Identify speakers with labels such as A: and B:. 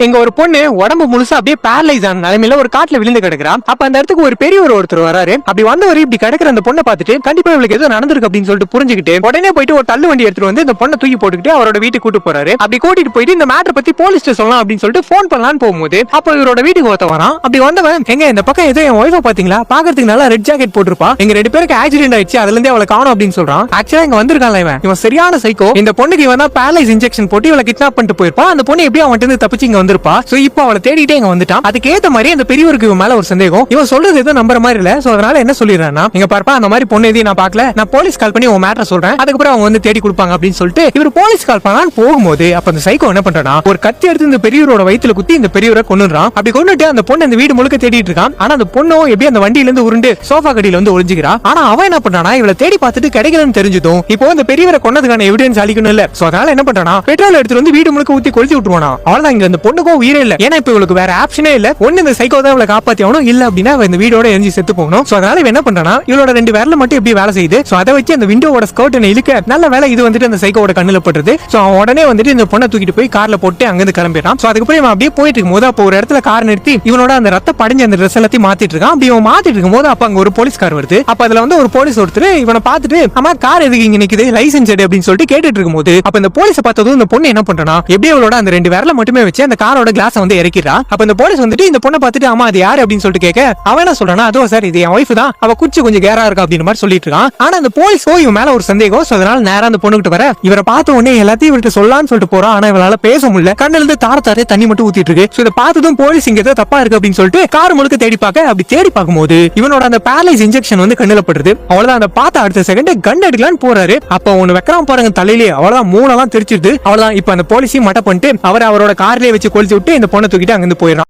A: எங்க ஒரு பொண்ணு உடம்பு முழுசா அப்படியே பேரலைஸ் ஆன நிலைமையில ஒரு காட்டுல விழுந்து கிடக்குறான். அப்ப அந்த இடத்துக்கு ஒரு பெரியவர் ஒருத்தர் வராரு. அப்படி வந்தவர் இப்படி கிடக்குற அந்த பொண்ணை பார்த்துட்டு கண்டிப்பா இவளுக்கு ஏதோ நடந்திருக்கு அப்படின்னு சொல்லிட்டு புரிஞ்சுக்கிட்டு உடனே போயிட்டு ஒரு தள்ளு வண்டி எடுத்துட்டு வந்து இந்த பொண்ணை தூக்கி போட்டுக்கிட்டு அவரோட வீட்டுக்கு கூட்டு போறாரு. அப்படி கூட்டிட்டு போயிட்டு இந்த மேட்டர் பத்தி போலீஸ் சொல்லலாம் அப்படின்னு சொல்லிட்டு போன் பண்ணலான்னு போகும்போது அப்ப இவரோட வீட்டுக்கு ஒருத்த வரான். அப்படி வந்தவன் எங்க இந்த பக்கம் ஏதோ என் ஒய்ஃபை பாத்தீங்களா, பாக்குறதுக்கு நல்லா ரெட் ஜாக்கெட் போட்டிருப்பா, எங்க 2 பேருக்கு ஆக்சிடென்ட் ஆயிடுச்சு, அதுல இருந்தே அவளை காணும் அப்படின்னு சொல்றான். ஆக்சுவலா இங்க வந்திருக்கான் இவன் சரியான சைக்கோ. இந்த பொண்ணுக்கு இவன் தான் பேரலைஸ் இன்ஜெக்ஷன் போட்டு இவளை கிட்னாப் பண்ணிட்டு போயிருப்பா. அந்த பொண்ணு எப்படி அவன்கிட்ட இருந்து தப்பிச்சு இங்க வந்திருப்பா. சோ இப்போ அவளை தேடிட்டே இங்க வந்துட்டான். அதுக்கு ஏத்த மாதிரி அந்த பெரியவருக்கு இவன் மேல ஒரு சந்தேகம். இவன் சொல்றது ஏதோ நம்புற மாதிரி இல்ல. சோ அதனால என்ன சொல்லிடுறான்னா, இங்க பாருப்பா அந்த மாதிரி பொண்ணு எதையும் நான் பாக்கல, நான் போலீஸ் கால் பண்ணி உன் மேட்டர் சொல்றேன், அதுக்கப்புறம் அவங்க வந்து தேடி கொடுப்பாங்க அப்படின்னு சொல்லிட்டு இவர் போலீஸ் கால் பண்ணான்னு போகும்போது அப்ப அந்த சைக்கோ என்ன பண்றானா, ஒரு கத்தி எடுத்து இந்த பெரியவரோட வயித்துல குத்தி இந்த பெரியவரை கொன்னுறான். அப்படி கொன்னுட்டு அந்த பொண்ணு இந்த வீடு முழுக்க தேடிட்டு இருக்கான். ஆனா அந்த பொண்ணும் எப்படி அந்த வண்டியில இருந்து உருண்டு சோஃபா கடியில வந்து ஒளிஞ்சுக்கிறா. ஆனா அவன் என்ன பண்றானா, இவளை தேடி பார்த்துட்டு கிடைக்கலன்னு தெரிஞ்சதும் இப்போ இந்த பெரியவரை கொன்னதுக்கான எவிடன்ஸ் அளிக்கணும் இல்ல. சோ அதனால என்ன பண்றானா, பெட்ரோல் எடுத்து வந்து வீடு முழுக்க ஊத்தி கொளுத்தி விட்டுருவானா. அவ்வளவுதான், இங்க அந்த பொண்ணுக்கும் உயிரே இல்ல. ஏன்னா இப்ப இவளுக்கு வேற ஆப்ஷனே இல்ல. ஒண்ணு இந்த சைக்கோ தான் இவளை காப்பாத்தி ஆகணும், இல்ல அப்படின்னா இந்த வீடோட எரிஞ்சு செத்து போகணும். சோ அதனால இவன் என்ன பண்றானா, இவளோட 2 விரல மட்டும் எப்படி வேலை செய்யுது. சோ அதை வச்சு அந்த விண்டோவோட ஸ்கர்ட் இழுக்க நல்ல வேலை இது வந்துட்டு அந்த சைக்கோட கண்ணுல பட்டுறது. சோ அவன் உடனே வந்துட்டு இந்த பொண்ணை தூக்கிட்டு போய் கார்ல போட்டு அங்கிருந்து கிளம்பிடுறான். சோ அதுக்கப்புறம் இவன் அப்படியே போயிட்டு இருக்கும் போது அப்போ ஒரு இடத்துல கார் நிறுத்தி இவனோட அந்த ரத்த படிஞ்ச அந்த ட்ரெஸ் எல்லாத்தையும் மாத்திட்டு இருக்கான். அப்படி இவன் மாத்திட்டு இருக்கும் போது அப்ப அங்க ஒரு போலீஸ் கார் வருது. அப்ப அதுல வந்து ஒரு போலீஸ் ஒருத்தர் இவனை பார்த்துட்டு, அம்மா கார் எதுக்கு இங்க நிக்குது, லைசென்ஸ் எடு அப்படின்னு சொல்லிட்டு கேட்டுட்டு இருக்கும் போது அப்ப இந்த போலீஸை பார்த்ததும் இந்த பொண்ணு என்ன பண்றானா, எப்படி அவளோட அந்த 2 விரல மட்டுமே வச்சு அந்த காரோட கிளாஸ் வந்து இறக்கிறா. அப்ப இந்த போலீஸ் வந்துட்டு இந்த பொண்ணை பார்த்துட்டு, அம்மா அது யாரு அப்படின்னு சொல்லிட்டு கேட்க அவன் என்ன சொல்றானா, அதோ சார் இது என் ஒய்ஃப் தான், அவ குச்சி கொஞ்சம் கேரா இருக்கா அப்படின்னு மாதிரி சொல்லிட்டு இருக்கான். ஆனா அந்த போலீஸோ இவன் மேல ஒரு சந்தேகம். சோ அதனால நேரா அந்த பொண்ணுகிட்ட வர இவரை பார்த்த உடனே எல்லாத்தையும் இவர்கிட்ட சொல்லலாம்னு சொல்லிட்டு போறான். ஆனா இவளால பேச முடியல, கண்ணுல இருந்து தாரே தண்ணி மட்டும் ஊத்திட்டு இருக்கு. சோ இதை பார்த்ததும் போலீஸ் இங்க ஏதோ தப்பா இருக்கு அப்படின்னு சொல்லிட்டு கார் முழுக்க தேடி பார்க்க அப்படி தேடி பார்க்கும்போது இவனோட அந்த பேரலைஸ் இன்ஜெக்ஷன் வந்து கண்ணுல படுது. அவ்வளவுதான், அந்த பார்த்த அடுத்த செகண்ட் கன் எடுக்கலான்னு போறாரு. அப்ப ஒண்ணு வைக்கிறான் பாருங்க தலையிலே, அவ்வளவுதான் மூணெல்லாம் தெரிச்சிருது. அவ்வளவுதான், இப்ப அந்த போலீஸையும் மட்ட பண்ணிட்டு அவரோட கார்லயே வச்சு கொளுத்தி விட்டு இந்த பொண்ணை தூக்கிட்டு அங்கிருந்து போயிடறான்.